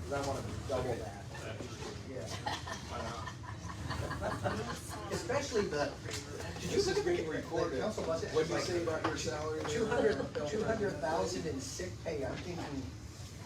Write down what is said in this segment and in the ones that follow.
Cause I wanna double that. Yeah. Especially the, did you This look is at being the recorded. council budget? What'd you say about your salary? 200,000 in sick pay, I'm thinking,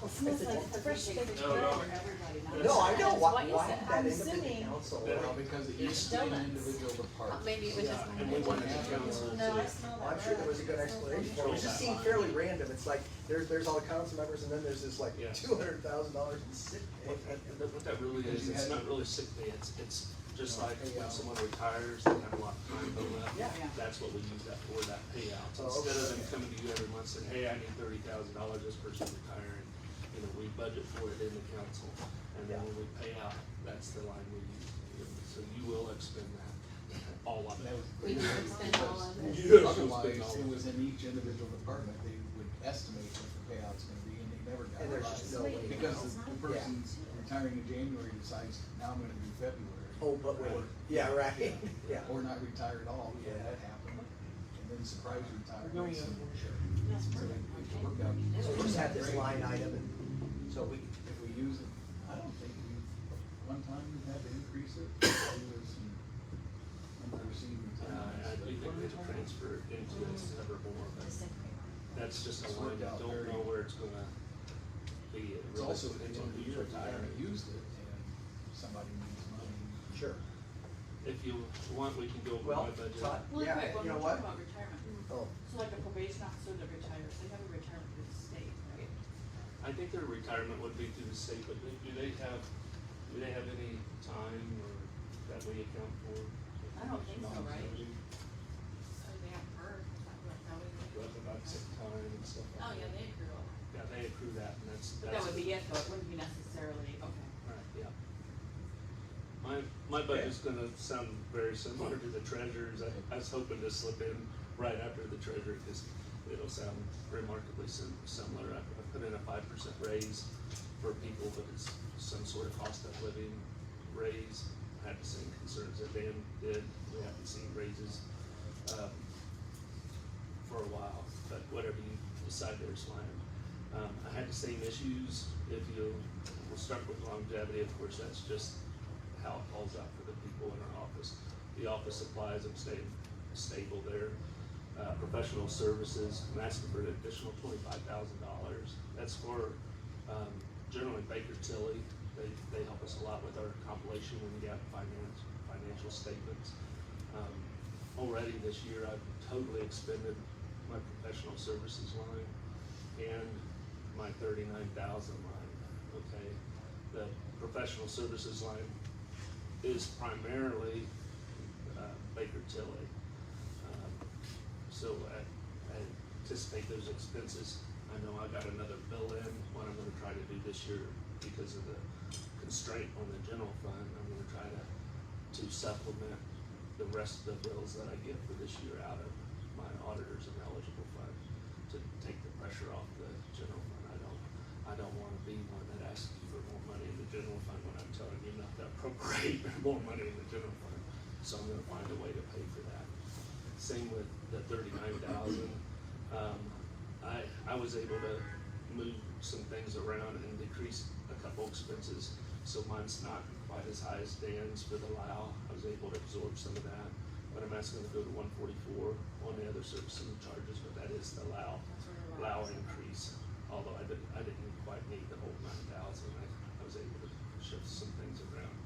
It's like a fresh baked bread for everybody. no, I know, why What you did said. that I'm end up in the assuming- council? Well, because it used to be an individual department. Maybe it was just. And we wanted the council No, I to, smell Well, that. I'm sure there was a good explanation for it, it just seemed fairly random, it's like, there's all the council members, and then there's this like Yeah. $200,000 in sick pay. What that really is, it's not really sick pay, it's just like when Payout. someone retires, they have a lot of time built up. Yeah. That's what we use that for, that payout. So Oh, instead of them okay. coming to you every month saying, hey, I need $30,000, this person's retiring, you know, we budget for it in the council. And then when we pay out, that's the line we use. So you will expend that, all of that it. was. We didn't spend all of it. Yes. Otherwise, it was in each individual department, they would estimate what the payout's gonna be, and they never got And it there's right. just no way. Because the person's retiring in January decides, now I'm gonna do February. Oh, but wait, yeah, right, yeah. Or not retire at all, yeah, that happened, and then surprise retirement. So it worked out. So we just had this line item, and so we, If we use it, I don't think we, one time we had to increase it, there was some unforeseen I do think we have to transfer it into this ever more, but that's just a It's line, worked you out don't very- know where it's gonna be. It It's really also the depends end on of the who's year, if you retiring. haven't used it, and somebody needs money. sure. If you want, we can go over Well, my budget. Todd, Really yeah, quick, when you know we're what? talking about retirement, Oh, so like a probation officer that retires, they have a retirement through the state, right? I think their retirement would be through the state, but do they have any time or that we account for? I don't think so, right? They have heard, Rough about sick time and stuff like that. Oh, yeah, they agree all that. Yeah, they accrue that, and that's. But that would be it, though, it wouldn't be necessarily, okay. Right, yeah. My budget's gonna sound very similar to the treasurer's. I was hoping to slip in right after the treasurer, cause it'll sound remarkably similar. I put in a 5% raise for people, but it's some sort of cost of living raise. I had the same concerns that Dan did. We haven't seen raises, for a while, but whatever you decide there's fine. I had the same issues. We'll start with longevity, of course, that's just how it falls out for the people in our office. The office supplies, I'm staying stable there. Professional services, I'm asking for an additional $25,000. That's for, generally Baker Tilly. They help us a lot with our compilation when you got financial statements. Already this year, I've totally expended my professional services line and my $39,000 line, okay? The professional services line is primarily, Baker Tilly. So I anticipate those expenses. I know I got another bill in, what I'm gonna try to do this year because of the constraint on the general fund. I'm gonna try to supplement the rest of the bills that I get for this year out of my auditors and eligible fund to take the pressure off the general fund. I don't wanna be one that asks you for more money in the general fund when I'm telling you not to appropriate more money in the general fund. So I'm gonna find a way to pay for that. Same with the $39,000. I was able to move some things around and decrease a couple expenses, so mine's not quite as high as Dan's for the LAO. I was able to absorb some of that, but I'm asking to go to 144 on the other services and charges, but that is the LAO increase. Although I didn't quite need the whole 9,000, I was able to shift some things around.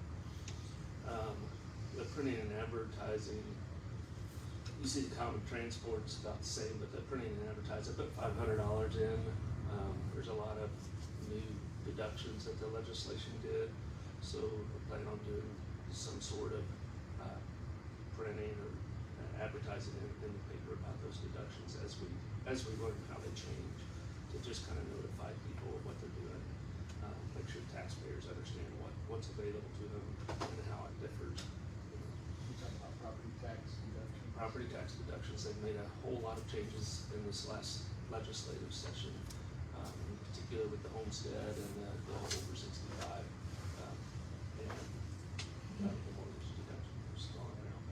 The printing and advertising, you see the common transport's about the same, but the printing and advertising, I put $500 in. There's a lot of new deductions that the legislation did, so we're planning on doing some sort of printing or advertising in the paper about those deductions as we learn how they change, to just kind of notify people of what they're doing, make sure taxpayers understand what's available to them and how it differs. You're talking about property tax deduction. Property tax deductions, they've made a whole lot of changes in this last legislative session, in particular with the homestead and the over 65, and the mortgage deduction are still around,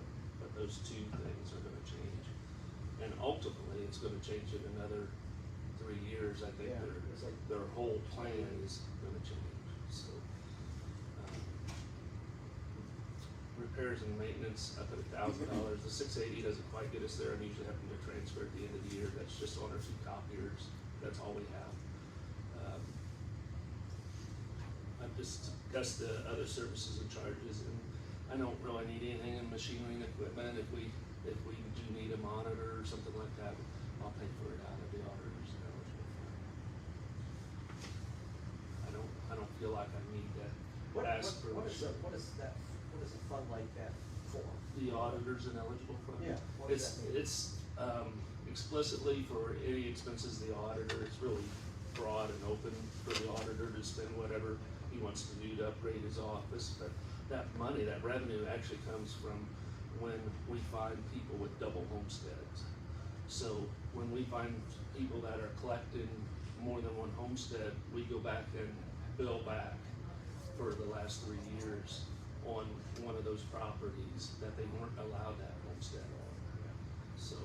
but those two things are gonna change. And ultimately, it's gonna change in another 3 years. I think Yeah. their whole plan is gonna change, so. repairs and maintenance up at $1,000. The 680 doesn't quite get us there. I'm usually having to transfer at the end of the year. That's just on our 2 copiers. That's all we have. I've discussed the other services and charges, and I don't really need anything in machinery and equipment. If we do need a monitor or something like that, I'll pay for it out of the auditor's eligible fund. I don't feel like I need to ask for What is a fund like that for? the auditors and eligible fund. Yeah, what does that mean? It's explicitly for any expenses of the auditor. It's really broad and open for the auditor to spend whatever he wants to do to upgrade his office. But that money, that revenue actually comes from when we find people with double homesteads. So when we find people that are collecting more than one homestead, we go back and bill back for the last 3 years on one of those properties that they weren't allowed that homestead on. So,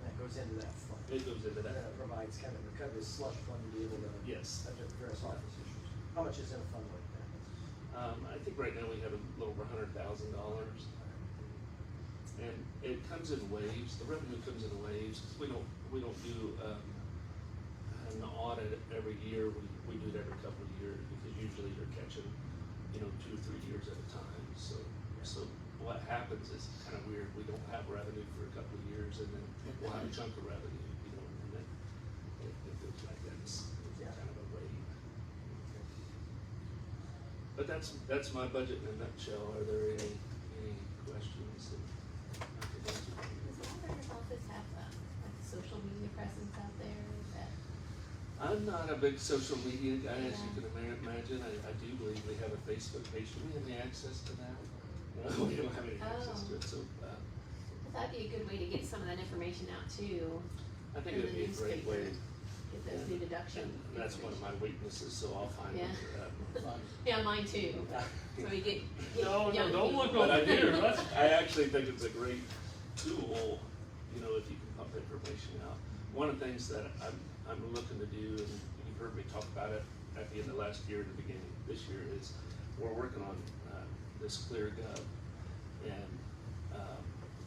That goes into that fund. it goes into that. That provides kind of a recovery slush fund to be able to. Yes. Address office issues. How much is in a fund like that? I think right now we have a little over $100,000. And it comes in waves, the revenue comes in waves. We don't do, an audit every year, we do it every couple of years, because usually you're catching, 2 or 3 years at a time. So what happens is kind of weird, we don't have revenue for a couple of years, and then we'll have a chunk of revenue, and then it goes like that. It's kind of a wave. But that's my budget in a nutshell. Are there any questions that I could answer? Does the auditor's office have like social media presence out there that? I'm not a big social media guy, as you can imagine. I do believe we have a Facebook page. Do we have any access to that? No, we don't have any access to it, so, That'd be a good way to get some of that information out too. I think in it'd the be a great newspaper. way. Get those new deduction. And that's one of my weaknesses, so I'll find Yeah. it. Yeah, mine too. So we get. No, young don't look people. what I do. I actually think it's a great tool, if you can pump information out. One of the things that I'm looking to do, and you've heard me talk about it at the end of last year and the beginning of this year, is we're working on this ClearGov, and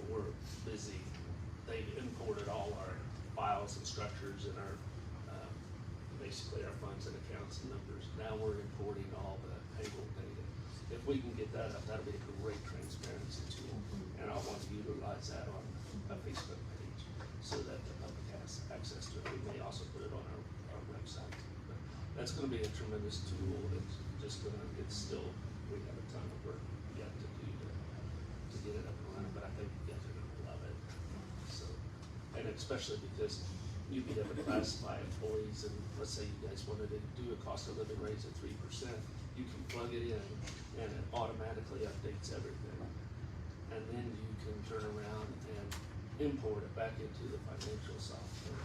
we're busy. They've imported all our files and structures and our basically our funds and accounts and numbers. Now we're importing all the payroll data. If we can get that up, that'll be a great transparency tool, and I want to utilize that on a Facebook page so that the public has access to it. We may also put it on our website. But that's going to be a tremendous tool. It's still, we have a ton of work yet to do to get it up and running, but I think you guys are going to love it. So, and especially because you'd be able to classify employees, and let's say you guys wanted to do a cost of living raise at 3%, you can plug it in and it automatically updates everything. And then you can turn around and import it back into the financial software.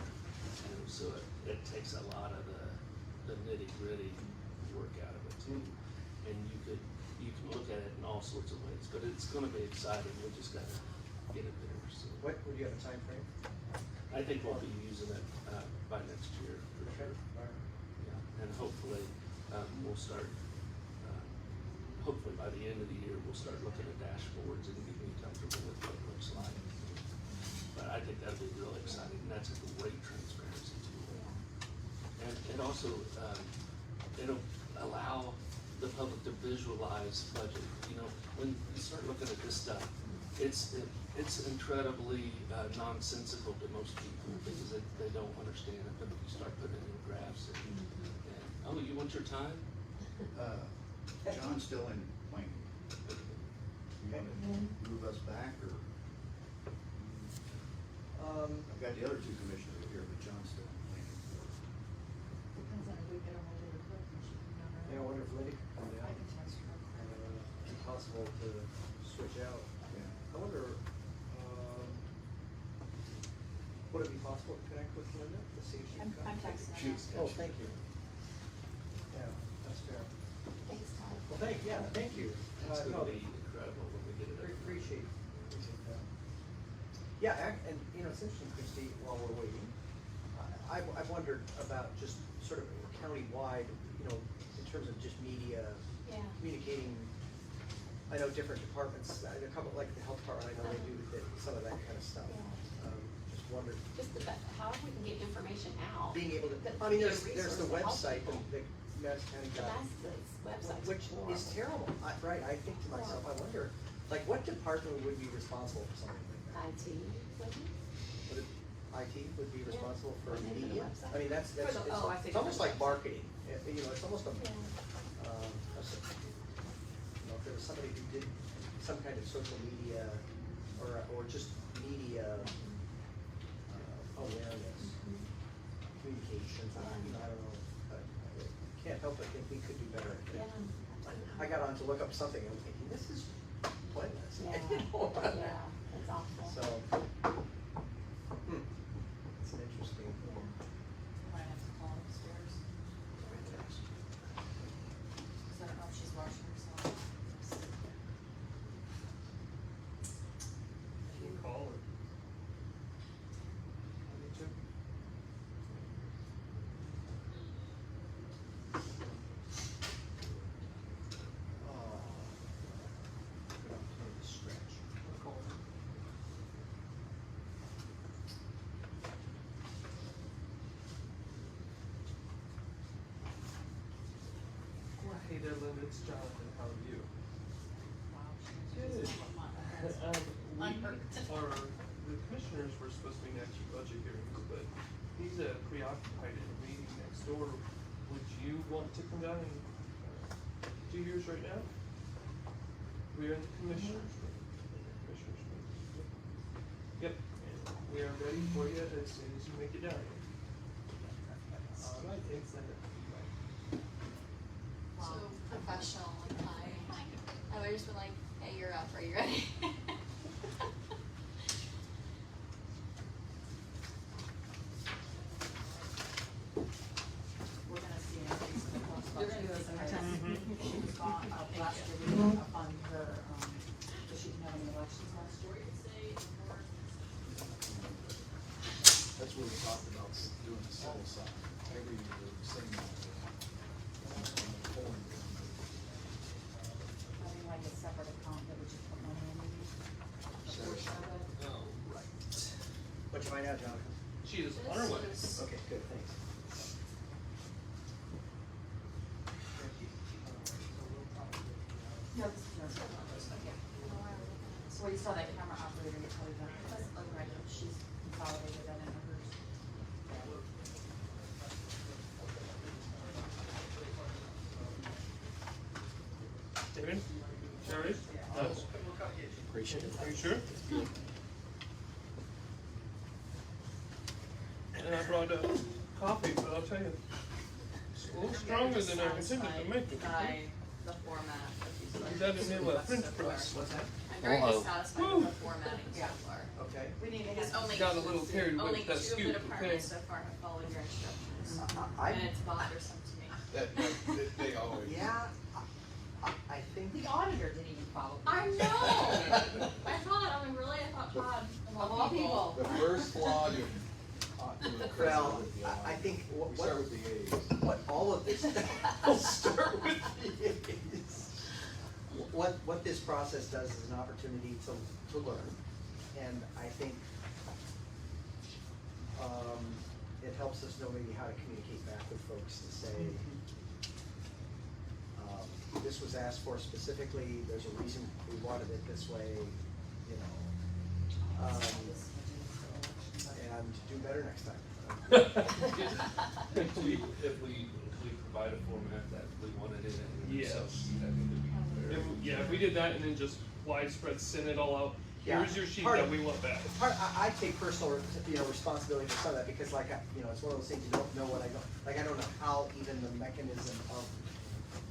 And so it takes a lot of the nitty gritty work out of it too. And you can look at it in all sorts of ways, but it's gonna be exciting. We just gotta get it there, so. Would you have a time frame? I think we'll be using it, by next year for Okay. sure. All right. Yeah, and hopefully, we'll start, hopefully by the end of the year, we'll start looking at dashboards and getting comfortable with what it looks like. But I think that'll be really exciting, and that's a great transparency tool. And it also, it'll allow the public to visualize budget. When you start looking at this stuff, it's incredibly nonsensical to most people because they don't understand it, but if you start putting it in graphs and oh, you want your time? John's still in Wayne. You wanna move us back, or? I've got the other 2 commissioners here, but John's still in Wayne. Depends on if we get a hold of the clerk and she can come around. Yeah, I wonder if Lindy could come down. I can text her. Is it possible to switch out? Yeah. I wonder, would it be possible to connect with Linda to see if she can come? I'm texting her. She's- Oh, thank you. Yeah, that's fair. Thanks, Todd. Well, thank you. It's No, gonna be incredible when we get it up. Appreciate that. Yeah, and it's interesting, Christie, while we're waiting, I've wondered about just sort of countywide, in terms of just media Yeah. communicating. I know different departments, a couple, like the health department, I know they do some of that kind of stuff. Just wondered, Just how we can get information out. being able to, That I mean, be a there's the resource to help website, people. the Madison County But got, that's the website's which is horrible. terrible. Right, I think to myself, I wonder, like, what department would be responsible for something like that? IT, wouldn't it? Would it, IT would be responsible for Wouldn't it be the media? website? I mean, that's, For the- oh, I think it's almost for the like marketing, you know, it's almost a, Yeah. you know, if there was somebody who did some kind of social media or just media awareness, communications, you know, I don't know, but I can't help but think we could do better. Yeah. I got on to look up something, and I'm thinking, this is pointless. Yeah, You know? yeah, it's awful. So, it's an interesting. Might have to call upstairs, cause I don't know if she's washing herself. Can you call or? Stretch. Hey there, Linda, it's Jonathan, how are you? Wow, she Good. was just The commissioners were supposed to be next for budget hearings, but he's preoccupied in a meeting next door. Would you want to come down and do yours right now? We are in the commissioners room. Commissioners room. Yep, and we are ready for you as soon as you make it down here. Alright, thanks, Linda. So professional and I would just been like, hey, you're up, are you ready? We're gonna see an increase in the cost. You're gonna do this every time. She was gone, last year, we went up on her, so she didn't have any elections last year. That's what we talked about, doing the civil side, every year, the same. Having like a separate account that we just put money in. A portion of it. Oh, right. What'd you find out, Jonathan? She is on her way. Okay, good, thanks. No, this is yours. So you saw that camera operator, you probably got, right, she's consolidated that into hers. David? Sherry? Yes. Appreciate it. Are you sure? And I brought coffee, but I'll tell you, it's a little stronger than I intended to make it. By the format that these Is that a new French so press? far. What's that? I'm very Whoa. dissatisfied with the formatting so Yeah. far. Okay. We need to Because have. only, Got a little carried away only with that two of scoop the of departments thing. so far have followed your instructions. I- And it's bothersome to me. They always. Yeah, I think. The auditor didn't even follow. I know! I thought, I mean, really, I thought Todd, Of all people. The first flaw you. Well, I think We what, start with the A's. what all of this, I'll start with the A's. What this process does is an opportunity to learn, and I think, it helps us know maybe how to communicate back with folks to say, this was asked for specifically, there's a reason we wanted it this way, you know, and do better next time. If we provide a format that we wanted it in, Yes. so I think it'd be fair. If we did that and then just widespread send it all out, Yeah. here's your sheet Part that of- we want back. I take personal, responsibility for some of that, because like, it's one of those things, you don't know what I don't, like, I don't know how even the mechanism of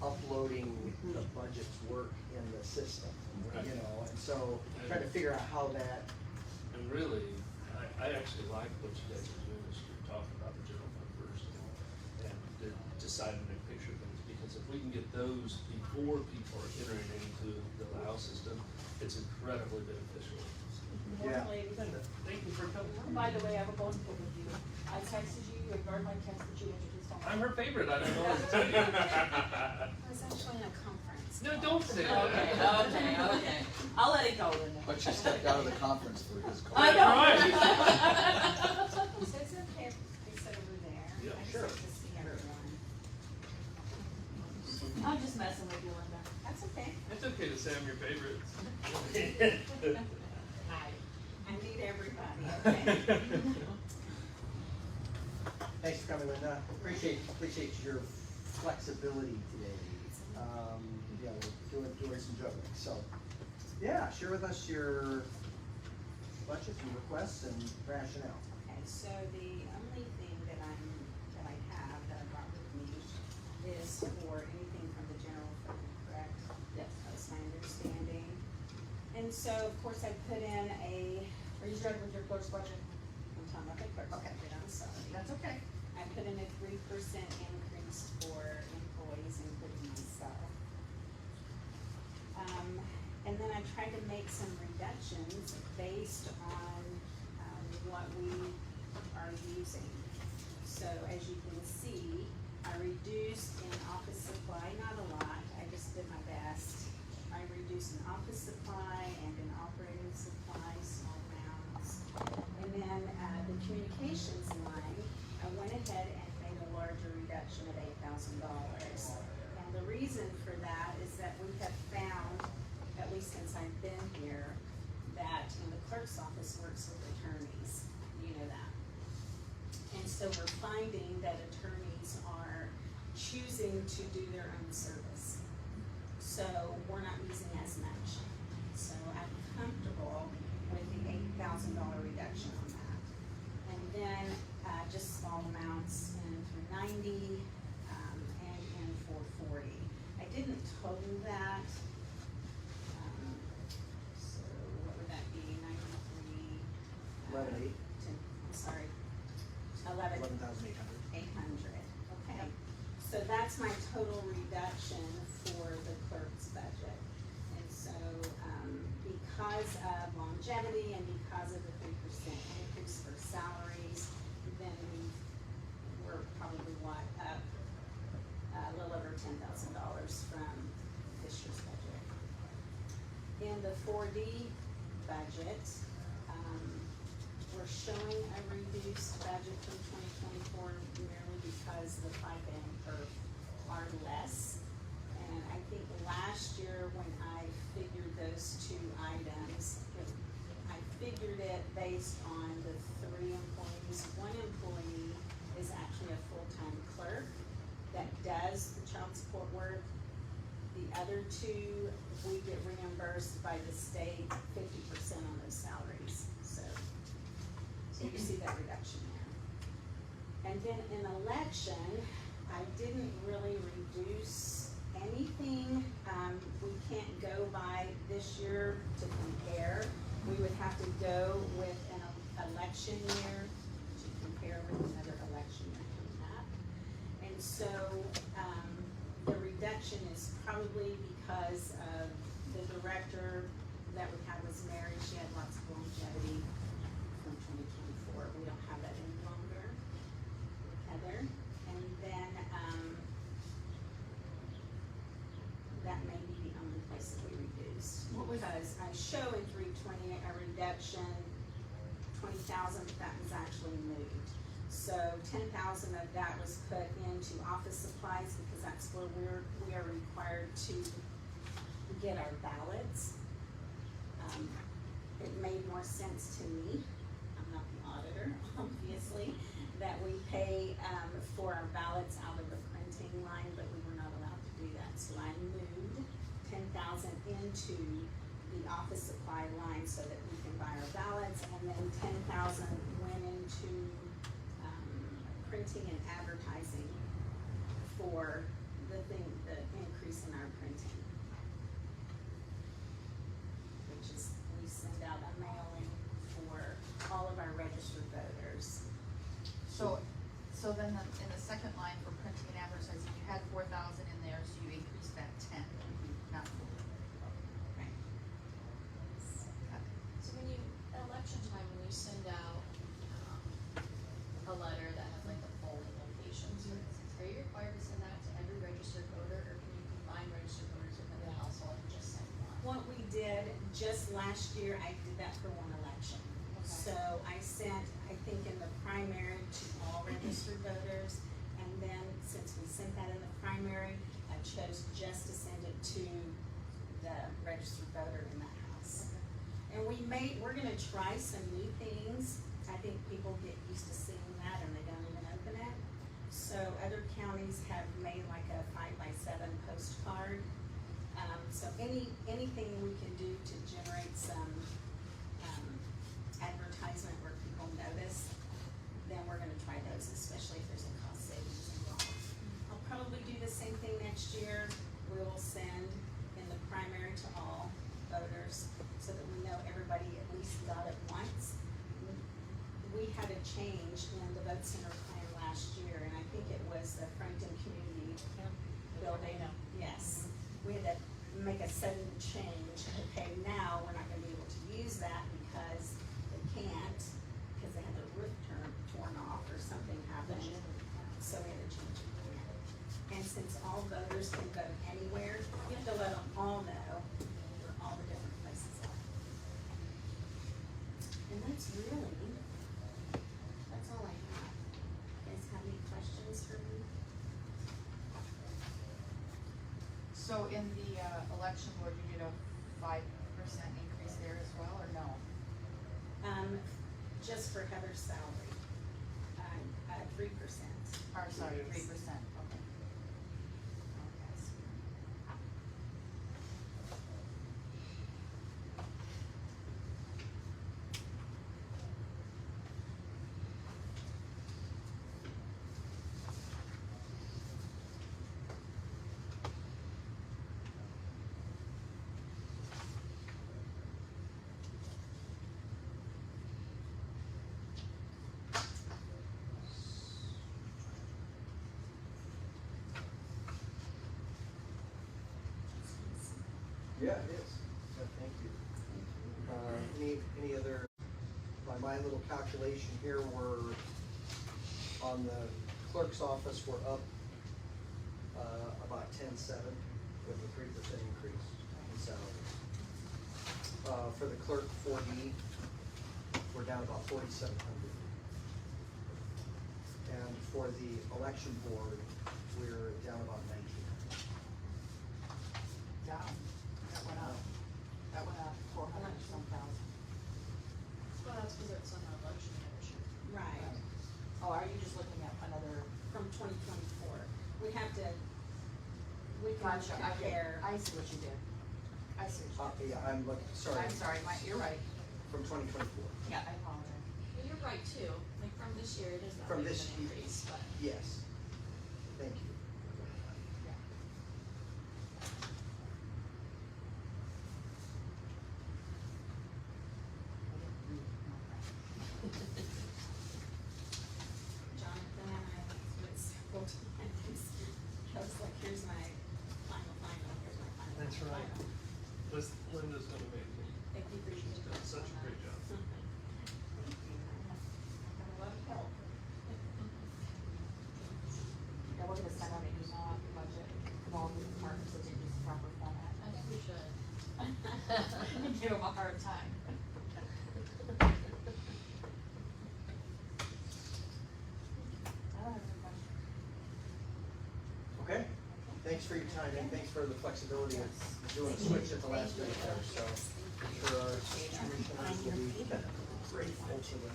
uploading the budgets work in the system, Right. you know, and so trying to figure out how that, And really, I actually like what you guys are doing, is you're talking about the general fund first and deciding to picture things, because if we can get those before people are entering into the LAO system, it's incredibly beneficial. Yeah. Thank you for coming. By the way, I have a bone to pick with you. I texted you, you ignored my text that you introduced on. I'm her favorite, I don't know what to tell you. I was actually in a conference. No, don't say that. Okay, But she stepped out of the conference for his call. I know. So it's okay if we sit over there. Yeah, I just sure. like to see everyone. I'm just messing with you, Linda. That's okay. It's okay to say I'm your favorite. I need everybody, okay? Thanks for coming, Linda. Appreciate your flexibility today. Yeah, we're doing some juggling, so. Yeah, share with us your budget and requests and rationale. Okay, so the only thing that I have that I brought with me is for anything from the general fund, correct? Yes. That's my understanding. And so, of course, I put in Are you starting with your clerk's budget? I'm talking about the clerk's Okay. budget, I'm sorry. That's okay. I put in a 3% increase for employees, including myself. And then I tried to make some reductions based on, what we are using. So as you can see, I reduced in office supply, not a lot, I just did my best. I reduced in office supply and in operating supply, small amounts. And then, the communications line, I went ahead and made a larger reduction of $8,000. And the reason for that is that we have found, at least since I've been here, that the clerk's office works with attorneys, you know that. And so we're finding that attorneys are choosing to do their own service. So we're not using as much. So I'm comfortable with the $8,000 reduction on that. And then, just small amounts in 390, and in 440. I didn't total that. So what would that be, 93? 11,800. I'm sorry, 11,800, 11,800. okay. So that's my total reduction for the clerk's budget. And so, because of longevity and because of the 3% increase for salaries, then we're probably up a little over $10,000 from this year's budget. In the 4D budget, we're showing a reduced budget from 2024 merely because the FICA and PERF are less. And I think last year when I figured those two items, I figured it based on the 3 employees. 1 employee is actually a full-time clerk that does the child support work. The other 2, we get reimbursed by the state 50% on those salaries, so you see that reduction there. And then in election, I didn't really reduce anything. We can't go by this year to compare. We would have to go with an election year to compare with another election year coming up. And so, the reduction is probably because of the director that we had was Mary. She had lots of longevity from 2024. We don't have that any longer with Heather. And then, that may be the only place that we reduced. What was that? Because I show in 320 a reduction, 20,000, but that was actually moved. So 10,000 of that was put into office supplies because that's where we are required to get our ballots. It made more sense to me, I'm not the auditor, obviously, that we pay, for our ballots out of the printing line, but we were not allowed to do that. So I moved 10,000 into the office supply line so that we can buy our ballots, and then 10,000 went into printing and advertising for the increase in our printing. Which is, we send out a mailing for all of our registered voters. So then in the second line for printing and advertising, you had 4,000 in there, so you increased that 10, not 4. Right. So when you, at election time, when you send out, a letter that has like the polling locations, are you required to send that to every just last year, I did that for one election. So I sent, I think in the primary to all registered voters, and then since we sent that in the primary, I chose just to send it to the registered voter in that house. And we're gonna try some new things. I think people get used to seeing that and they don't even open it. So other counties have made like a 5x7 postcard. So anything we can do to generate some, advertisement where people notice, then we're gonna try those, especially if there's a cost savings involved. I'll probably do the same thing next year. We will send in the primary to all voters so that we know everybody at least got it once. We had a change in the vote center plan last year, and I think it was the Frankton Community Building. Yes, we had to make a sudden change. Okay, now we're not gonna be able to use that because they can't, because they had their roof torn off or something happened. So we had to change it. And since all voters can vote anywhere, you have to let them all know where all the different places are. And that's all I have. You guys have any questions for me? So in the election board, you did a 5% increase there as well, or no? Just for Heather's salary, 3%. Or sorry, Yes. 3%, okay. Yeah, it is. So thank you. Any other, by my little calculation here, we're on the clerk's office, we're up, about 10.7 with a 3% increase in salaries. For the clerk 4D, we're down about 4,700. And for the election board, we're down about 1,900. Down, that went up 400 some thousand. Well, that's because it's on the election year. Right, Oh, are you just looking at another? from 2024. We can Gotcha, okay, compare. I see what you did. I see what you did. Yeah, I'm looking, sorry, I'm sorry, you're right. from 2024. Yeah, I apologize. Well, you're right too, like from this year, it is not From much this of an increase, but. Yes, thank you. Yeah. Jonathan and I went several times. I was like, here's my final, here's my final. That's right. final. Linda's done amazing. Thank you for your She's done such a great job. Got a lot of help. Yeah, we're gonna send out an email out the budget, of all the departments that didn't use the proper format. I think we should. Give them a hard time. I don't have any questions. Okay, thanks for your time and thanks for the flexibility of doing a switch at the last minute there, so I'm sure our commissioners will be grateful to the.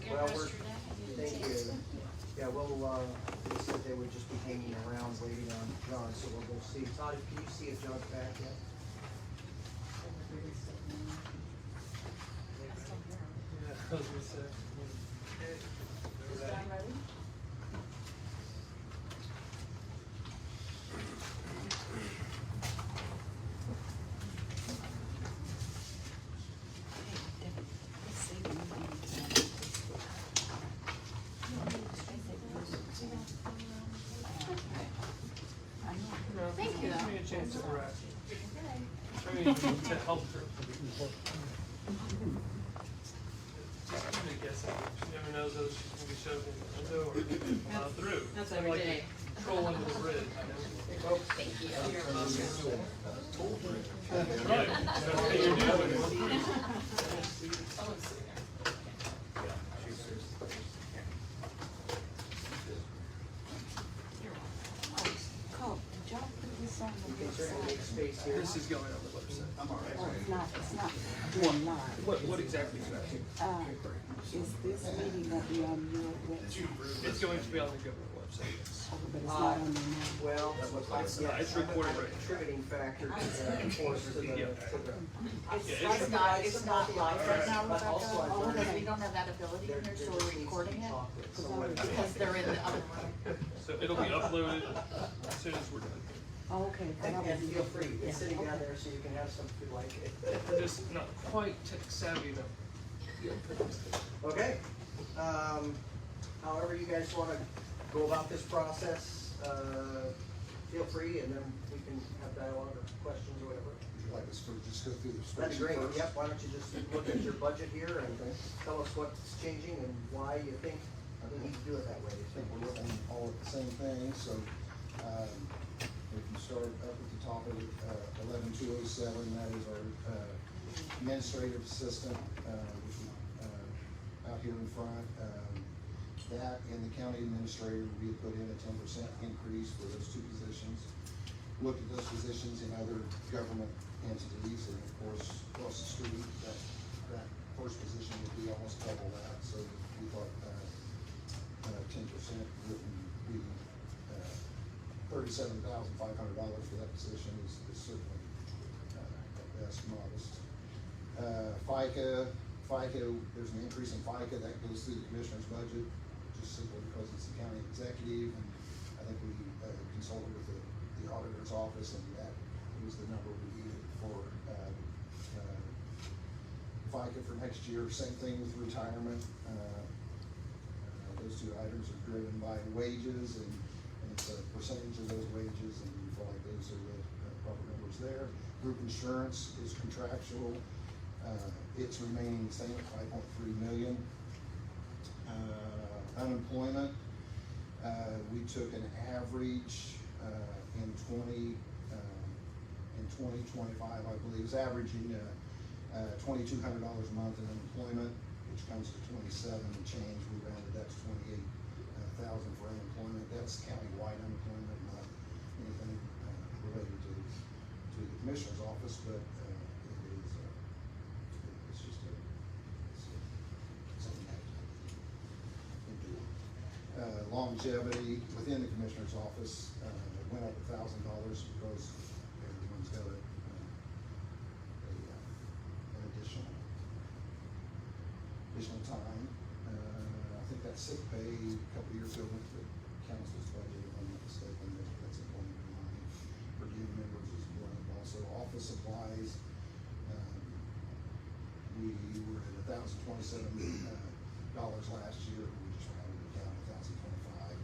Well, thank you. Yeah, well, they said they would just be hanging around waiting on John, so we'll go see. Todd, can you see if John's back yet? Yeah, I was gonna say. Is John ready? Thank you. Gives me a chance to correct. I mean, to help her. Just give me a guess. She never knows whether she's gonna be shoved in the window or allowed through. That's Like every day. a troll under the bridge, you know? Thank you. You're welcome. Colt, did y'all put this on You the can certainly make website? space here. This is going on the website. I'm all right. Oh, it's not doing live. What exactly is that? Is this meeting gonna be on your website? It's going to be on the government website. Oh, but it's not on there now. Well, It's recorded right now. Contributing factor to the, force to the, Yeah. It's not, it's not live right now, But also Rebecca, I've oh, learned because we don't have that ability there- in here, there so just we're needs to recording be it, chocolate. So Because when- because they're in the other room. So it'll be uploaded as soon as we're done. Oh, okay. And feel free, Yeah, it's sitting down okay. there so you can have some if you like it. Just not quite tech savvy enough. Okay, however you guys wanna go about this process, feel free, and then we can have dialogue or questions or whatever. Would you like us to just go through the That'd be spreadsheet great, first? yep, why don't you just look at your budget here and tell us what's changing and why you think we need to do it that way. I think we're looking all at the same thing, so, if you start up at the top of it, 11207, that is our, administrative assistant, which is, out here in front. That and the county administrator, we had put in a 10% increase for those two positions. Looked at those positions in other government entities, and of course, across the street, that first position would be almost double that, so we thought, 10% wouldn't be, $37,500 for that position is certainly, at best modest. FICA, there's an increase in FICA that goes through the commissioner's budget, just simply because it's the county executive, and I think we, consulted with the auditor's office, and that was the number we needed for, FICA for next year. Same thing with retirement. Those two items are driven by wages, and it's a percentage of those wages, and we feel like those are the proper numbers there. Group insurance is contractual. It's remaining the same at 5.3 million. Unemployment, we took an average, in 2025, I believe, is averaging, $2,200 a month in unemployment, which comes to 27 and change. We rounded that to 28,000 for unemployment. That's countywide unemployment, not anything, related to the commissioner's office, but, it's just something that we do. Longevity within the commissioner's office, went up $1,000 because everyone's got an additional time. I think that sick pay a couple years ago went to the council's budget, if I'm not mistaken, that's employment line. For new members as well. Also office supplies, we were at $1,027 last year, we just rounded it down to $1,025.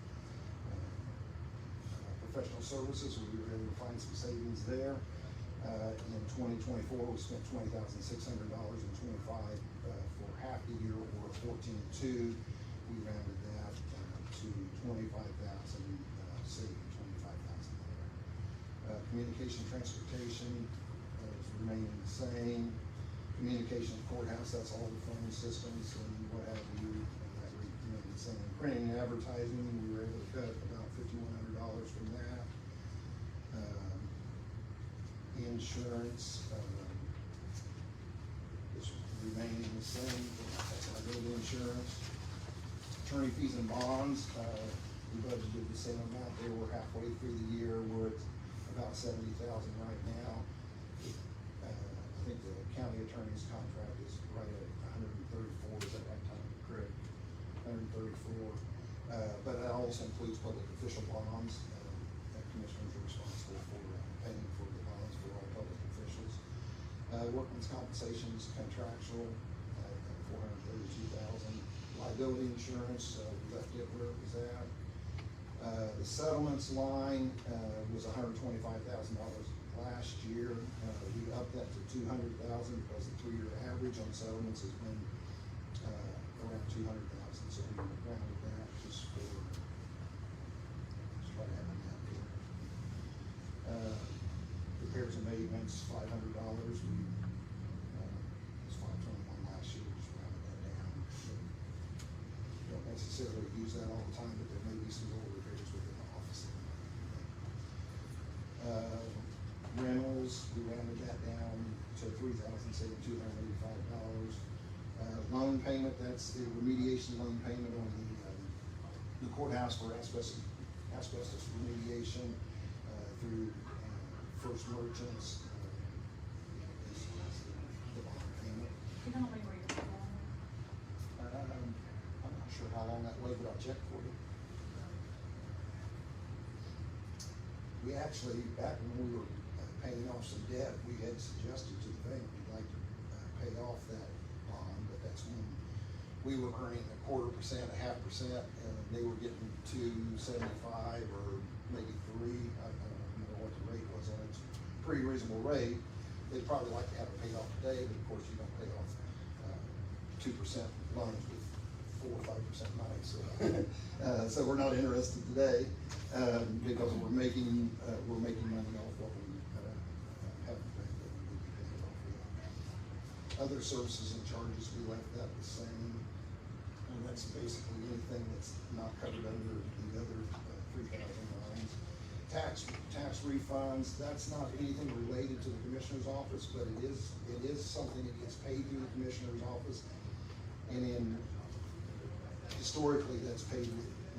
Professional services, we were able to find some savings there. In 2024, we spent $20,600 and 25 for half the year, or 14.2. We rounded that to 25,000, saving 25,000 there. Communication transportation is remaining the same. Communication courthouse, that's all the phone systems and what have you, and that remained the same. Printing and advertising, we were able to cut about $5,100 from that. Insurance, is remaining the same, that's liability insurance. Attorney fees and bonds, we budgeted the same amount, they were halfway through the year, we're at about 70,000 right now. I think the county attorney's contract is right at 134, is that right, Tom? Correct. 134, but that also includes public official bonds, that commissioners are responsible for paying for the bonds for all public officials. Workman's compensation is contractual, $432,000. Liability insurance, we left it where it was at. The settlements line, was $125,000 last year. We upped that to $200,000 because the 3-year average on settlements has been, around $200,000, so we rounded that just for, just right having that here. Repairs and maintenance, insurance, $500, we, it was $521 last year, just rounded that down. Don't necessarily use that all the time, but there may be some little repairs within the office. Rentals, we rounded that down to $3,285. Loan payment, that's the remediation loan payment on the courthouse for asbestos remediation, through, First Merchants. Is the bond payment. You know how many were you paying? I'm not sure how long that way, but I'll check for you. We actually, back when we were paying off some debt, we had suggested to the bank we'd like to pay off that bond, but that's when we were earning 0.25%, 0.5%, and they were getting 2.75 or maybe 3. I don't remember what the rate was on it. It's a pretty reasonable rate. They'd probably like to have it paid off today, but of course you don't pay off 2% loans with 4 or 5% money. So, so we're not interested today because we're making money off what we have to pay, but we would be paying off with. Other services and charges, we left that the same. And that's basically anything that's not covered under the other 3,000 lines. Tax refunds, that's not anything related to the commissioner's office, but it is something that gets paid through the commissioner's office. And historically, that's paid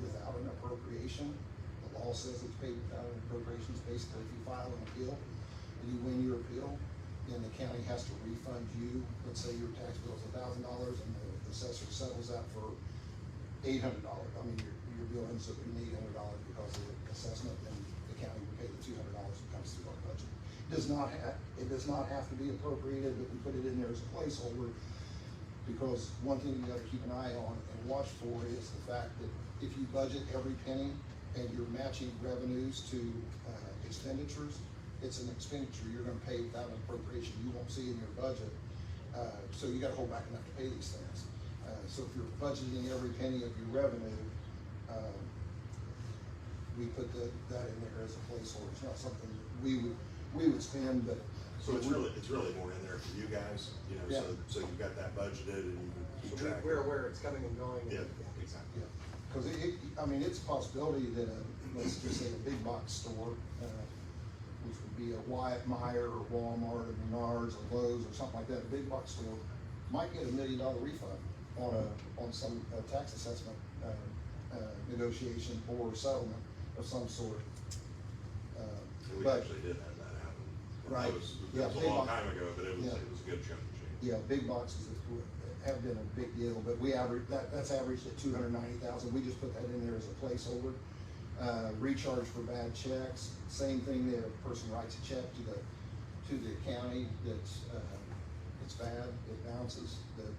without an appropriation. The law says it's paid without an appropriation. Basically, if you file an appeal and you win your appeal, then the county has to refund you. Let's say your tax bill is $1,000 and the assessor settles that for $800. I mean, your bill ends up being $800 because of the assessment, then the county will pay the $200 that comes through our budget. It does not have to be appropriated, but we put it in there as a placeholder because one thing you got to keep an eye on and watch for is the fact that if you budget every penny and you're matching revenues to expenditures, it's an expenditure you're going to pay without an appropriation you won't see in your budget. So you got to hold back enough to pay these things. So if you're budgeting every penny of your revenue, we put that in there as a placeholder. It's not something that we would spend, but so it's really more in there for you guys, you know. Yeah. So you've got that budgeted and you keep track. We're aware it's coming and going. Yeah, exactly. Yeah, because I mean, it's a possibility that let's just say a big box store, which would be a Wyatt Meyer or Walmart or Menards or Lowe's or something like that, a big box store might get $1 million refund on some tax assessment negotiation or settlement of some sort. We actually did have that happen. Right. It was a long time ago, but it was a good chunk of change. Yeah, big boxes have been a big deal, but we that's averaged at $290,000. We just put that in there as a placeholder. Recharge for bad checks. Same thing there. If a person writes a check to the county that's it's bad, it bounces. The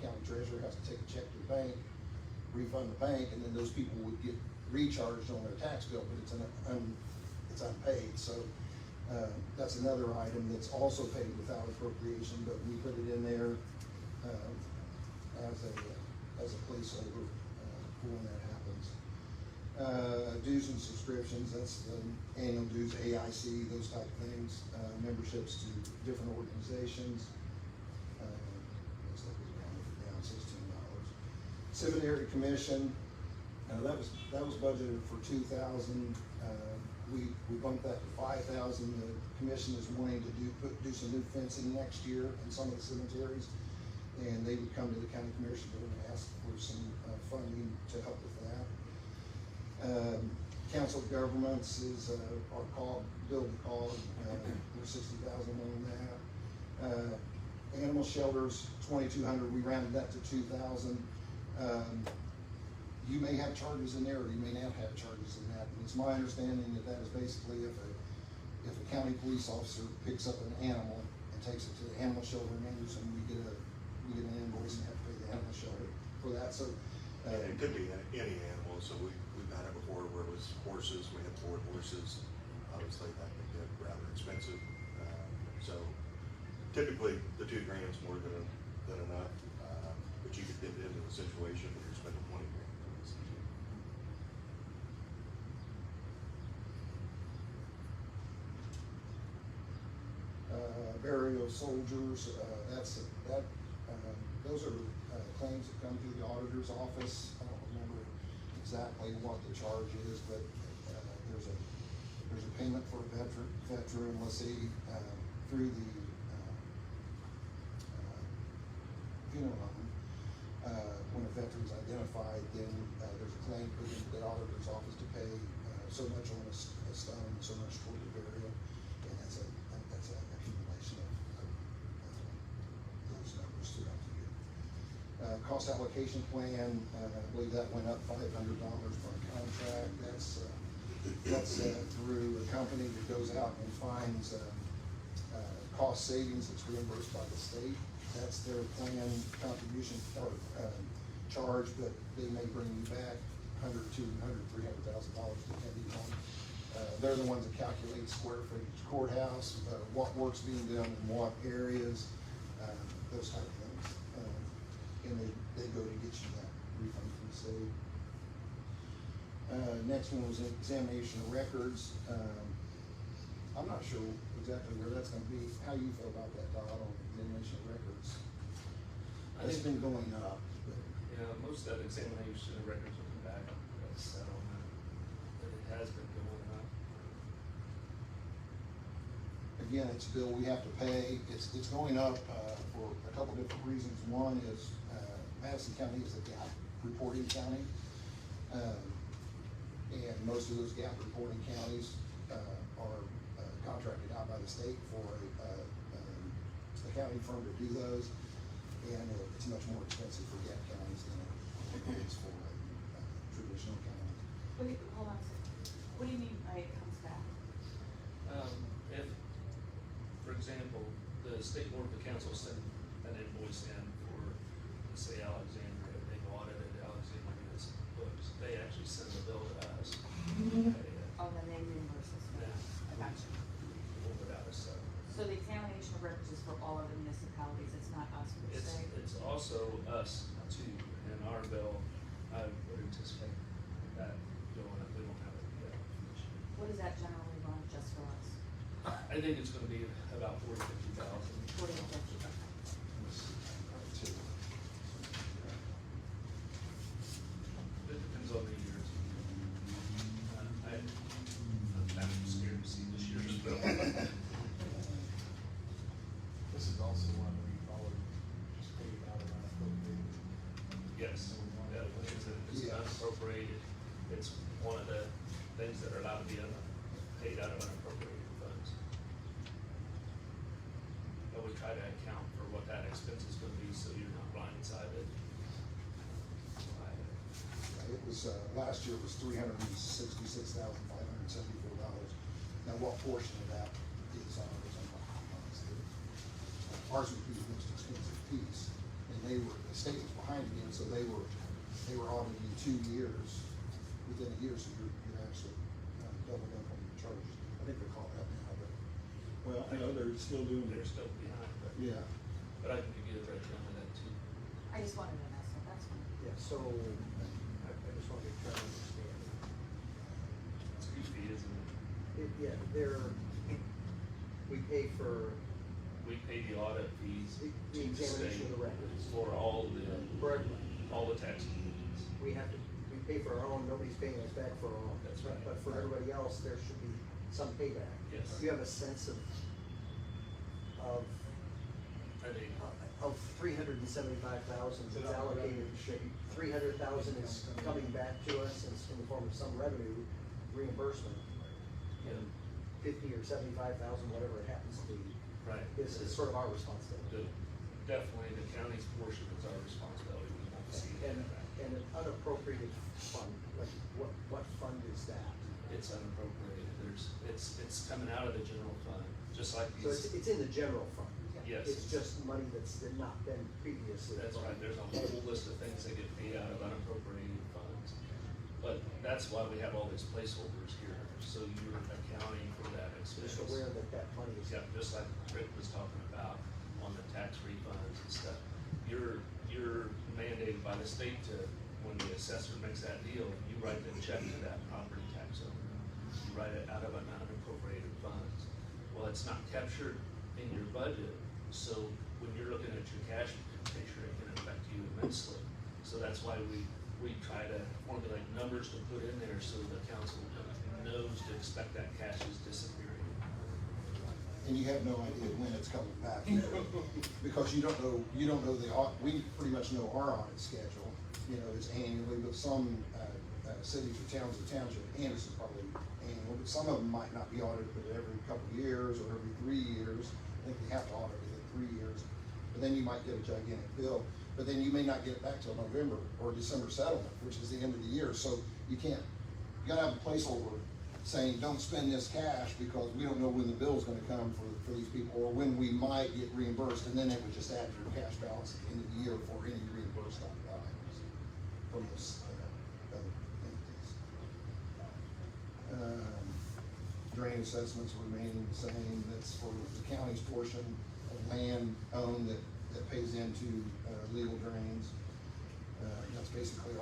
county treasurer has to take a check to the bank, refund the bank, and then those people would get recharged on their tax bill, but it's unpaid. So that's another item that's also paid without appropriation, but we put it in there as a placeholder for when that happens. Dues and subscriptions, that's the annual dues, AIC, those type of things, memberships to different organizations. Looks like we rounded it down, $16. Seminary commission, that was budgeted for $2,000. We bumped that to $5,000. The commission is wanting to do some new fencing next year in some of the cemeteries, and they would come to the county commissioner and ask for some funding to help with that. Council of Governments is our call, build call. We're $60,000 on that. Animal shelters, $2,200. We rounded that to $2,000. You may have charges in there, or you may not have charges in that. And it's my understanding that is basically if a county police officer picks up an animal and takes it to the animal shelter in Anderson, we get an invoice and have to pay the animal shelter for that. So it could be any animal. So we've had it before where it was horses. We had 4 horses. Obviously that could get rather expensive. So typically the $2 grand is more than enough. But you could get into a situation where you're spending $20 grand. burial of soldiers, those are claims that come through the auditor's office. I don't remember exactly what the charge is, but there's a payment for a veteran, let's see, through the funeral home. When a veteran's identified, then there's a claim put into the auditor's office to pay so much on a stone, so much toward the burial, and that's an accumulation of those numbers throughout the year. Cost allocation plan, I believe that went up $500 per contract. That's through a company that goes out and finds cost savings that's reimbursed by the state. That's their plan contribution or charge, but they may bring you back $100,000, $200,000, $300,000 depending on. They're the ones that calculate square footage courthouse, what work's being done in what areas, those type of things. And they go to get you that refund from the state. Next one was an examination of records. I'm not sure exactly where that's gonna be. How you feel about that, Todd, on examination of records? It's been going up, but. Yeah, most of that examination of records will come back, that's settlement, but it has been going up. Again, it's a bill we have to pay. It's going up for a couple different reasons. One is Madison County is a gap reporting county. And most of those gap reporting counties are contracted out by the state for a county firm to do those. And it's much more expensive for gap counties than it is for traditional counties. Wait, hold on a second. What do you mean by it comes back? If, for example, the state board of accounts will send an invoice in for, let's say, Alexandria, they've audited Alexandria's books, they actually send the bill to us. Oh, then they reimburse us. Yeah. I got you. Without a settlement. So the examination of records is for all of the municipalities, it's not us for the state? It's also us too, and our bill, I would anticipate that going up, we don't have it yet. What does that generally run just for us? I think it's gonna be about 40,000 to 50,000. 40 to 50, okay. It depends on the year too. I'm kind of scared to see this year's bill. This is also one where you probably just paid out of unappropriated. Yes, yeah, it's unappropriated, it's one of the things that are allowed to be paid out of unappropriated funds. But we try to account for what that expense is gonna be, so you're not blindsided. It was, last year was $366,574. Now, what portion of that is ours? I'm not honest. Ours would be the most expensive piece, and the state was behind again, so they were auditing 2 years, within a year, so you're actually doubling up on your charges. I think they're caught up now, but. Well, I know they're still doing They're still behind, but. Yeah. But I can give you the breakdown of that too. I just wanted to know, so that's fine. Yeah, so, I just want to try to understand. It's goofy, isn't it? Yeah, we pay for We pay the audit fees the to the examination state of the records. for all For everybody. the tax fees. We pay for our own, nobody's paying us back for our own. That's right. But for everybody else, there should be some payback. Yes. Do you have a sense of I think, 375,000 that's allocated, 300,000 is coming back to us in the form of some revenue reimbursement? yeah, And 50 or 75,000, whatever it happens to be, right. is sort of our responsibility. Definitely the county's portion is our responsibility, we won't see it. And an unappropriated fund, like what fund is that? It's unappropriated, it's coming out of the general fund, just like So these. it's in the general fund? Yes. It's just money that's not been previously. That's right, there's a whole list of things that get paid out of unappropriated funds. But that's why we have all these placeholders here, so you're accounting for that expense. Just aware that money is. Yeah, just like Rick was talking about on the tax refunds and stuff. You're mandated by the state to, when the assessor makes that deal, you write the check to that property tax owner. You write it out of an unappropriated funds. Well, it's not captured in in your budget, so when you're looking at your cash picture, it can affect you immensely. So that's why we try to formulate numbers to put in there so the council knows to expect that cash is disappearing. And you have no idea when it's coming back, because you don't know we pretty much know our audit schedule, is annually, but some, cities or towns, the township, Anderson's probably annual, but some of them might not be audited but every couple of years or every 3 years. I think they have to audit it in 3 years, but then you might get a gigantic bill, but then you may not get it back till November or December settlement, which is the end of the year, so you gotta have a placeholder saying, don't spend this cash because we don't know when the bill's gonna come for these people, or when we might get reimbursed, and then it would just add to your cash balance at the end of the year for any reimbursed items from those other entities. Drain assessments remaining the same. That's for the county's portion of land owned that pays into legal drains. That's basically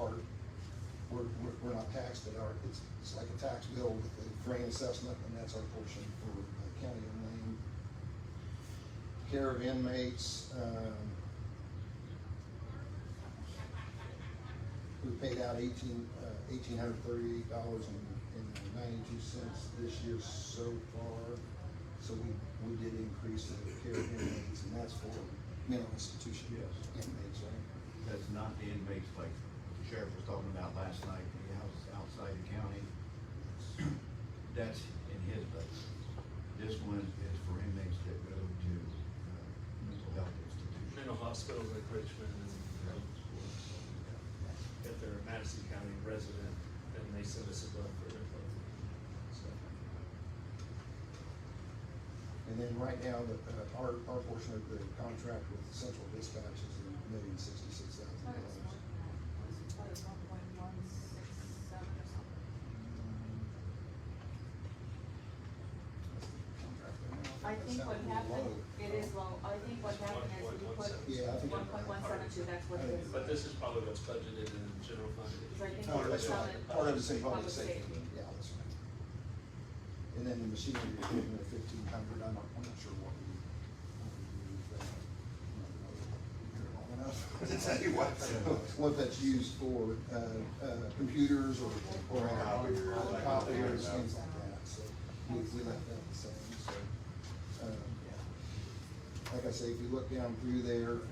we're not taxed, but it's like a tax bill with the drain assessment, and that's our portion for county owned land. Care of inmates, we paid out $1,838.92 this year so far. So we did increase the care of inmates, and that's for mental institution inmates, right? That's not the inmates like the sheriff was talking about last night, the house outside the county. That's in his budget. This one is for inmates that go to mental health institutions. Mental hospitals like Richmond and if they're a Madison County resident, then they send us a bill for their phone. So, And then right now, our portion of the contract with Central Dispatch is $1,066,000. I think what happened, it is low, I think what happened is we put Yeah, I think 1.172, that's what it is. but this is probably what's budgeted in general fund. So I think Oh, it's that's right. counted. Part of it's in public Public safety. safety. Yeah, that's right. And then the machinery equipment at 1,500, I'm not sure what we use that. I'm not gonna here long enough to tell you what that's used for, computers or copiers, things like that, so we left that the same, so. Like I say, if you look down through there,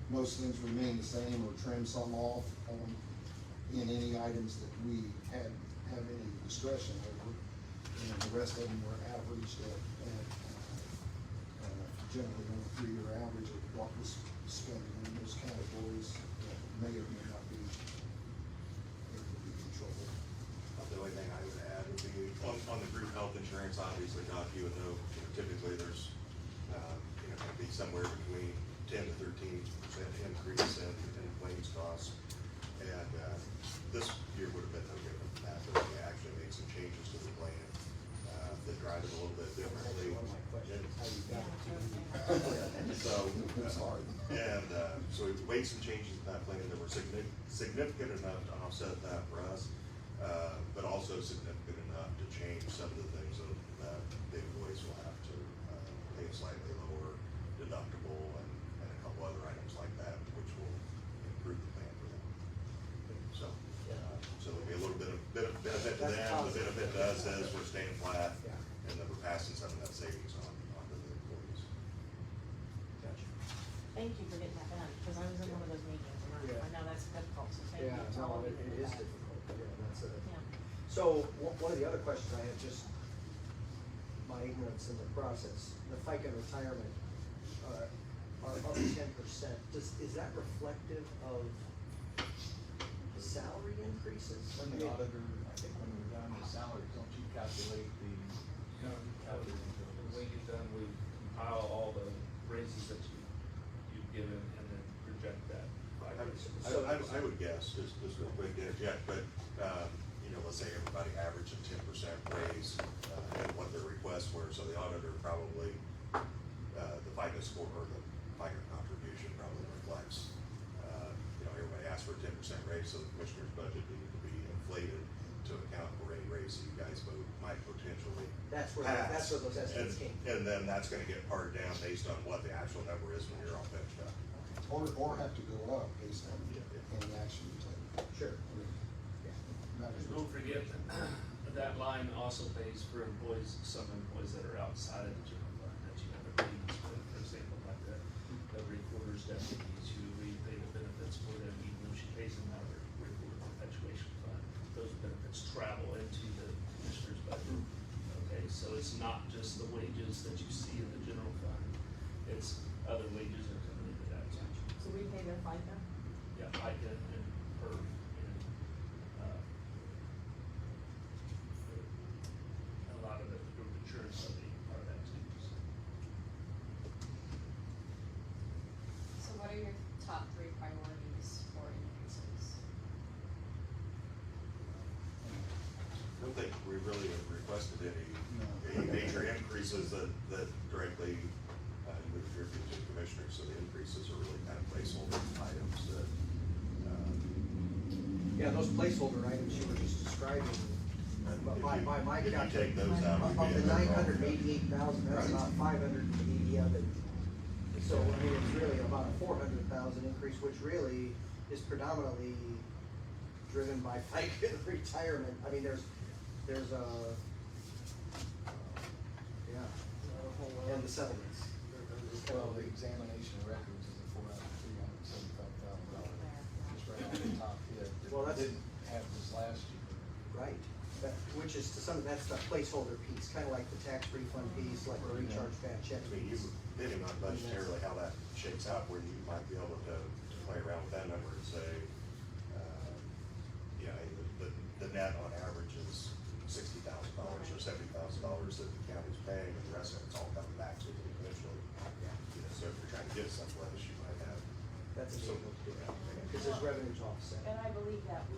most things remain the same or trim some off in any items that we have any discretion over. And the rest of them were averaged at generally on a 3-year average of what was spent in those categories that may or may not be controlled. The only thing I would add would be on the group health insurance, obviously, Doc, you would know, typically there's, gonna be somewhere between 10 to 13% increase in claims costs. And, this year would have been no different than that, but we actually made some changes to the plan, that drive it a little bit differently. So, so we made some changes in that plan that were significant enough to offset that for us, but also significant enough to change some of the things that the employees will have to pay a slightly lower deductible and a couple other items like that, which will improve the plan for them. So, so there'll be a little bit of benefit to them. The benefit to us is we're staying flat, and then we're passing some of that savings on to the employees. Gotcha. Thank you for getting that done, because I was in one of those meetings, and I know that's difficult, so thank you to all of you. It is difficult, that's it. Yeah. So, one of the other questions I had, just my ignorance in the process, the FICA retirement, are up 10%, is that reflective of salary increases? When the auditor, I think when we're done with salaries, don't you calculate the, When we get done, we compile all the raises that you've given and then project that. I would guess, just real quick to interject, but, let's say everybody averaged a 10% raise, and what their requests were, so the auditor probably, the FICA score or the FICA contribution probably reflects, everybody asked for a 10% raise, so the commissioner's budget needed to be inflated to account for any raise that you guys might potentially That's where those estimates came from. And then that's gonna get pared down based on what the actual number is when you're all finished up. Or have to go up based on any action you take. Sure. I mean, matters And don't forget that that line also pays for employees, some employees that are outside of the general fund that you have agreements with, for example, like the recorder's deputies who we pay the benefits for them, even though she pays them out of her recorder perpetuation fund. Those benefits travel into the commissioner's budget. Okay, so it's not just the wages that you see in the general fund, it's other wages that are coming into that too. So we pay their FICA? Yeah, FICA and per, and, a lot of the group insurance will be part of that too, so. So what are your top 3 priorities for increases? I don't think we really have requested any major increases that directly, would contribute to the commissioners, so the increases are really kind of placeholder items that, Yeah, those placeholder items you were just describing, by my if you calculation, take those out, of we'd be the in the wrong. 988,000, that's about 580 of it. So, I mean, it's really about a 400,000 increase, which really is predominantly driven by FICA and retirement. I mean, there's and the settlements. Well, the examination records is a $4,375,000, just right off the top hit. Well, that's- Didn't have this last year. Right, which is that's the placeholder piece, kinda like the tax refund piece, like the recharge bad check I mean, you, piece. depending on budgetarily how that shakes out, where you might be able to play around with that number and say, yeah, the net on average is $60,000 or $70,000 that the county's paying, and the rest of it's all coming back to you eventually. You know, so if you're trying to get someplace, you might have. That's a some- big one, too, cause there's revenues offset. And I believe that we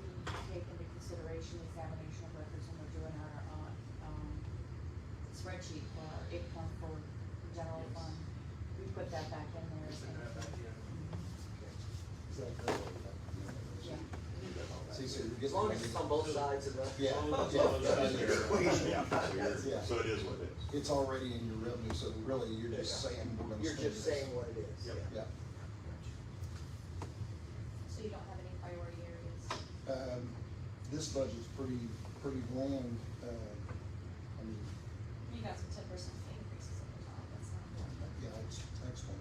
take into consideration examination of records when we're doing our, spreadsheet for our income for general Yes. fund. We put that back in there. Is that back in? Is that the? Yeah. See, so you're getting. As long as it's on both sides of the. Yeah. Both Yeah. sides of the equation. Yeah, so you're- Yeah. so it is what it is. It's already in your revenue, so really you're just saying we're gonna. You're spend just this. saying what it is, Yep. yeah. Yeah. So you don't have any priority areas? This budget's pretty bland, I mean, You got some 10% increases at the top, that's not bad, but yeah, it's excellent,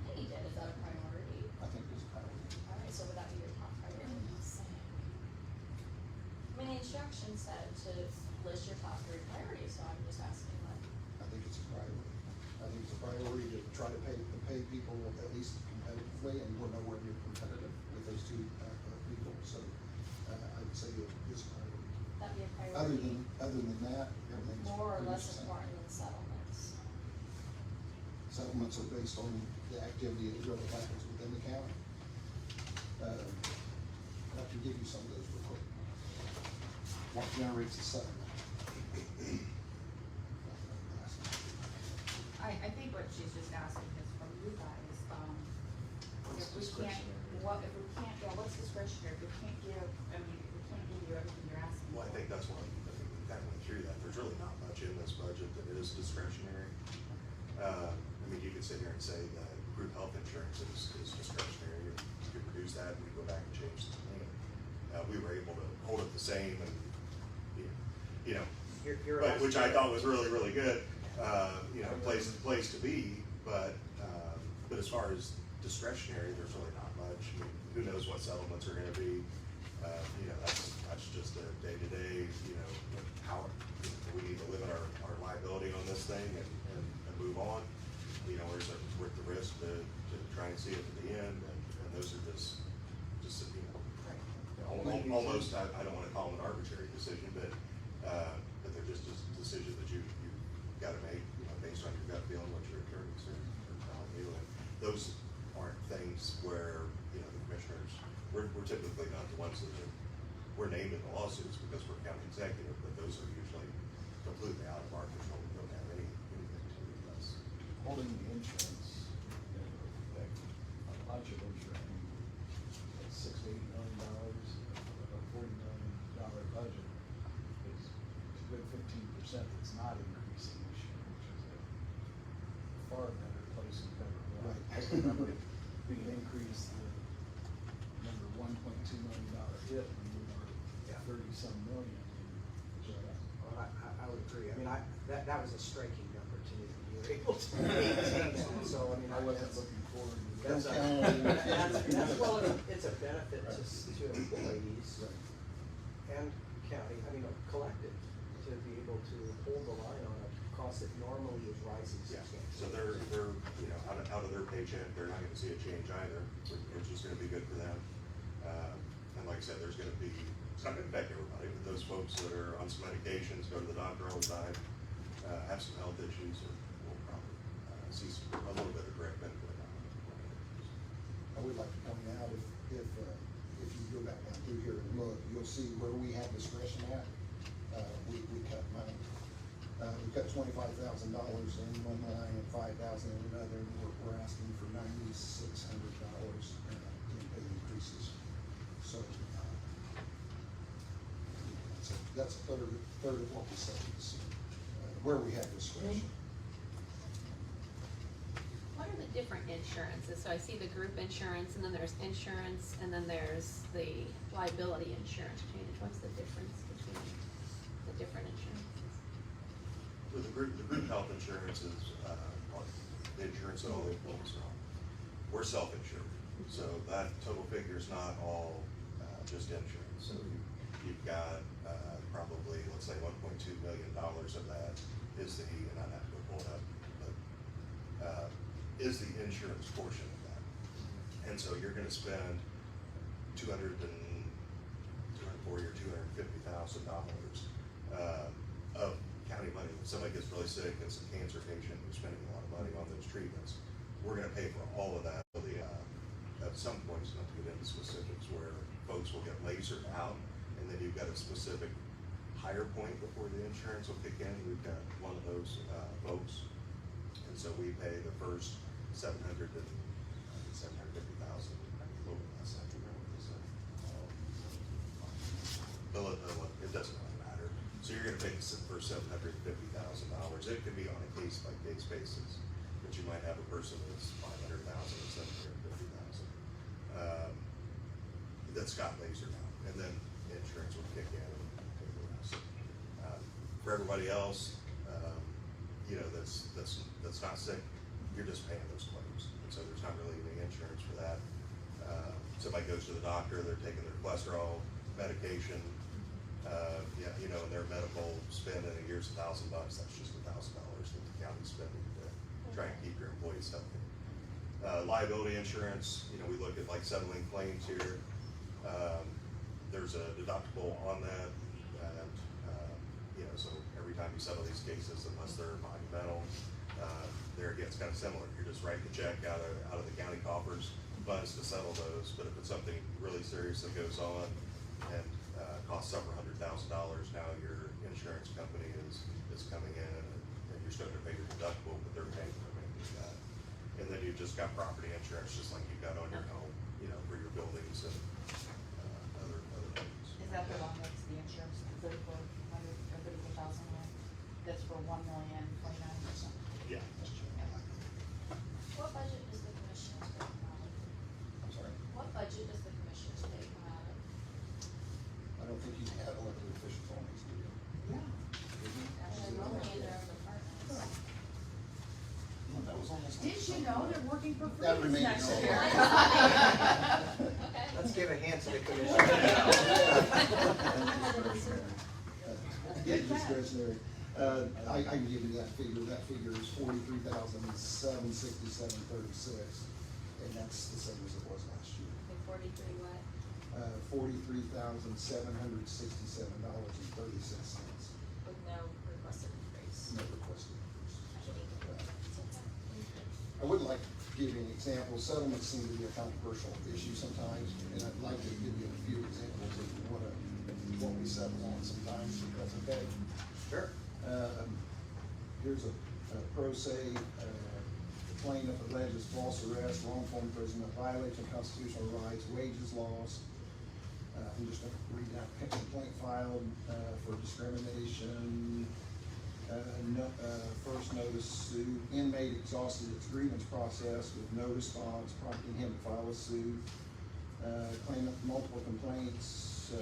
hey, you did, is that a priority? I think it's priority. Alright, so would that be your top priority? I mean, the instructions said to list your top 3 priorities, so I'm just asking like, I think it's a priority. I think it's a priority to try to pay people at least competitively, and we're nowhere near competitive with those two, people, so, I would say it is a priority. that'd be a priority, Other than that, everything's more or pretty less much the same. important than settlements? Settlements are based on the activity that really happens within the county. I'll have to give you some of those real quick. What generates a settlement? I think what she's just asking is from you guys, What's if we can't, discretionary? what's discretionary, if we can't give, I mean, if we can't give you everything you're asking for. Well, I think that's what, I think we kind of went through that, there's really not much in this budget that is discretionary. I mean, you could sit here and say that group health insurance is discretionary, you could reduce that, we go back and change the plan. We were able to hold it the same and, you know, but, which I thought was really, really good, you know, place to be, but as far as discretionary, there's really not much. I mean, who knows what settlements are gonna be, you know, that's just a day-to-day, you know, how, we need to limit our liability on this thing and move on. You know, where's it worth the risk to try and see it to the end, and those are just, you know, almost, I don't wanna call them an arbitrary decision, but they're just a decision that you gotta make, you know, based on your gut feeling, what your attorneys are telling you, and those aren't things where, you know, the commissioners, we're typically not the ones that we're named in the lawsuits because we're county executive, but those are usually completely out of our control, we don't have anything to do with us. Holding the insurance, like a bunch of insurance, like $6 to $8 million, a $40 million budget is a good 15% that's not increased. far better place than Pembroke. Right. I remember being increased the number $1.2 million hit when we were Yeah. 30-some million. Well, I would agree. I mean, that was a striking number to me, that you were able to maintain that, so, I mean, I wasn't that's, looking forward to that's, that. well, it's a benefit to employees and county, I mean, collective, to be able to hold the line on a cost that normally is rising Yeah, substantially. so they're, you know, out of their paycheck, they're not gonna see a change either, which is gonna be good for them. And like I said, there's gonna be, it's not gonna affect everybody, but those folks that are on some medications, go to the doctor all the time, have some health issues, will probably, see a little bit of direct benefit. I would like to point out, if you go back down through here and look, you'll see where we have discretion at, we cut money. We cut $25,000 in one line and $5,000 in another, and we're asking for $9,600 in pay increases. So, that's a third of what we said, where we have discretion. What are the different insurances? So I see the group insurance, and then there's insurance, and then there's the liability insurance change. What's the difference between the different insurances? With the group health insurance is, the insurance that all the employees are on. We're self-insured, so that total figure is not all, just insurance. So you've got, probably, let's say $1.2 million of that is the, and I'd have to go pull it up, but, is the insurance portion of that. And so you're gonna spend $240,000 or $250,000, of county money. When somebody gets really sick, it's a cancer patient, you're spending a lot of money on those treatments. We're gonna pay for all of that. At some points, not to get into specifics, where folks will get lasered out, and then you've got a specific higher point before the insurance will kick in. We've got one of those, folks. And so we pay the first $750,000, a little bit less, I can remember what they said. It doesn't really matter. So you're gonna pay the first $750,000. It could be on a case-by-case basis, but you might have a person that's $500,000 or $750,000. That's got lasered out, and then the insurance will kick in and pay the rest. For everybody else, you know, that's not sick, you're just paying those claims, and so there's not really any insurance for that. Somebody goes to the doctor, they're taking their cholesterol medication, yeah, you know, and their medical spend in a year's $1,000, that's just $1,000 that the county's spending to try and keep your employees healthy. Liability insurance, you know, we look at like settling claims here. There's a deductible on that, and, you know, so every time you settle these cases, unless they're monumental, there again, it's kind of similar. You're just writing a check out of the county coffers funds to settle those, but if it's something really serious that goes on and costs several $100,000, now your insurance company is coming in and you're still gonna pay your deductible, but they're paying for that. And then you've just got property insurance, just like you've got on your home, you know, for your buildings and other things. Is that the one that's the insurance, the 34,000 one? That's for $1,029,000? Yeah. What budget does the commissioners pay come out of? I'm sorry, What budget does the commissioners pay come out of? I don't think you had elected officials on these, do you? Actually, only in their own departments. That was almost. Did you know they're working for That free remains next to be year? Okay. Let's give a hand to the commission. Yeah, discretionary. I can give you that figure is $43,767.36, and that's the same as it was last year. The 43 what? $43,767.36. With no requested increase. No requested increase. It's okay. I would like to give you an example. Settlements seem to be a controversial issue sometimes, and I'd like to give you a few examples of what we settle on sometimes, if that's okay. Sure. Here's a pro se, plaintiff alleges false arrest, wrongful imprisonment, violation of constitutional rights, wages lost. I'm just gonna read that complaint filed for discrimination, First notice suit, inmate exhausted its grievance process with no response, prompting him to file a suit. Claimant multiple complaints,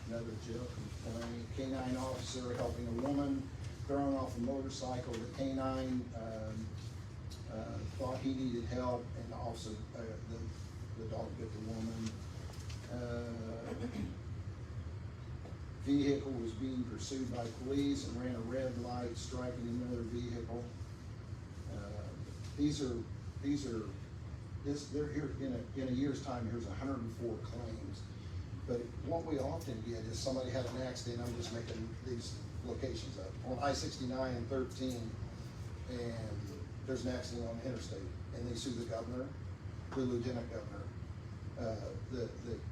another jail complaint. Canine officer helping a woman thrown off a motorcycle. The canine, thought he needed help, and the officer, the dog bit the woman. Vehicle was being pursued by police and ran a red light, striking another vehicle. They're here, in a year's time, here's 104 claims. But what we often get is somebody had an accident, I'm just making these locations up, on I-69 and 13, and there's an accident on the interstate, and they sue the governor, the lieutenant governor,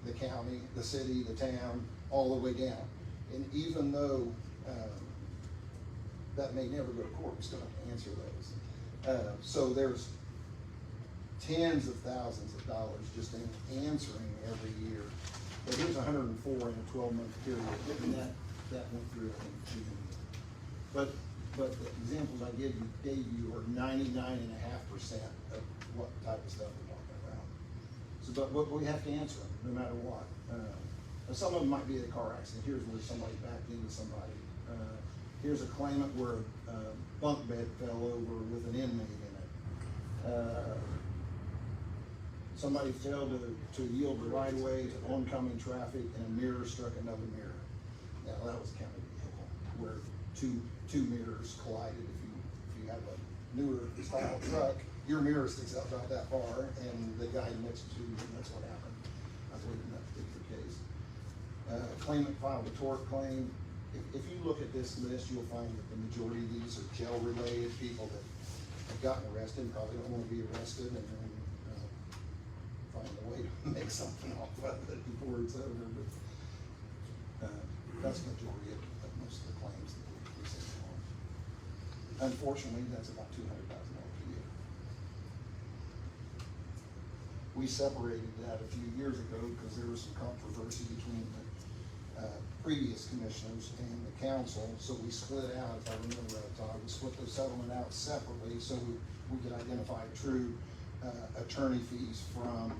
the county, the city, the town, all the way down. And even though that may never go to court, we still have to answer those. So there's tens of thousands of dollars just in answering every year. But here's 104 in a 12-month period, and that went through, I think, June. But the examples I gave you are 99.5% of what type of stuff we're talking about. So, but we have to answer them, no matter what. Some of them might be a car accident. Here's where somebody backed into somebody. Here's a claimant where a bunk bed fell over with an inmate in it. Somebody failed to yield the right of way to oncoming traffic, and a mirror struck another mirror. Now that was a county vehicle where two mirrors collided. If you have a newer style truck, your mirror sticks out about that far, and the guy next to you, and that's what happened, I believe, in that particular case. Claimant filed a tort claim. If you look at this list, you'll find that the majority of these are jail-related people that have gotten arrested, probably don't want to be arrested, and then find a way to make something off of it before it's over. But that's the majority of most of the claims that we see on. Unfortunately, that's about $200,000 a year. We separated that a few years ago because there was some controversy between the previous commissioners and the council, so we split out, if I remember right, Todd, we split the settlement out separately so we could identify true attorney fees from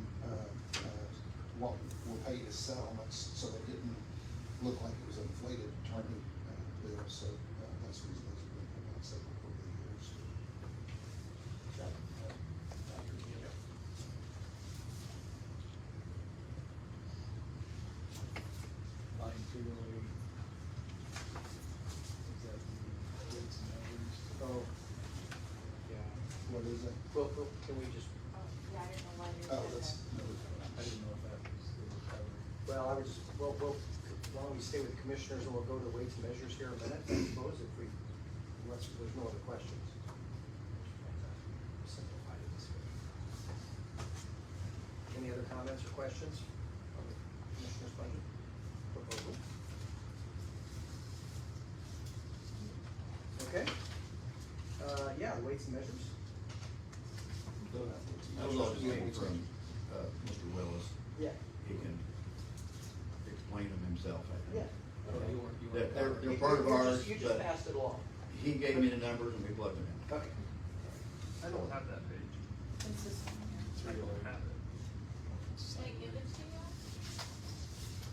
what were paid as settlements, so it didn't look like it was an inflated attorney bill. So that's the reason those have been put out separate over the years. Line 208. Is that the weights and measures? Oh, yeah. What is it? Well, can we just, Oh, yeah, I didn't know why you Oh, said that's, that. I didn't know if that was, it was covered. well, I would just, why don't we stay with the commissioners, and we'll go to weights and measures here in a minute, I suppose, unless there's no other questions. Simplify it this way. Any other comments or questions on the commissioner's budget proposal? Okay. Yeah, the weights and measures. I was also waiting from, Mr. Willis. Yeah. He can explain them himself, I think. Yeah. Okay, you weren't They're part of ours, You just but passed it along. he gave me the numbers and we plugged them in. Okay. I don't have that page. It's this one here. I don't have it. Did I give it to you?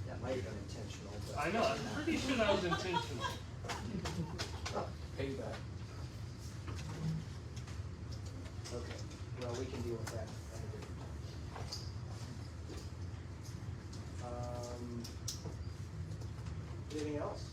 That might have been intentional, but. I know, I'm pretty sure that was intentional. Payback. Okay, well, we can deal with that at a different time. Anything else?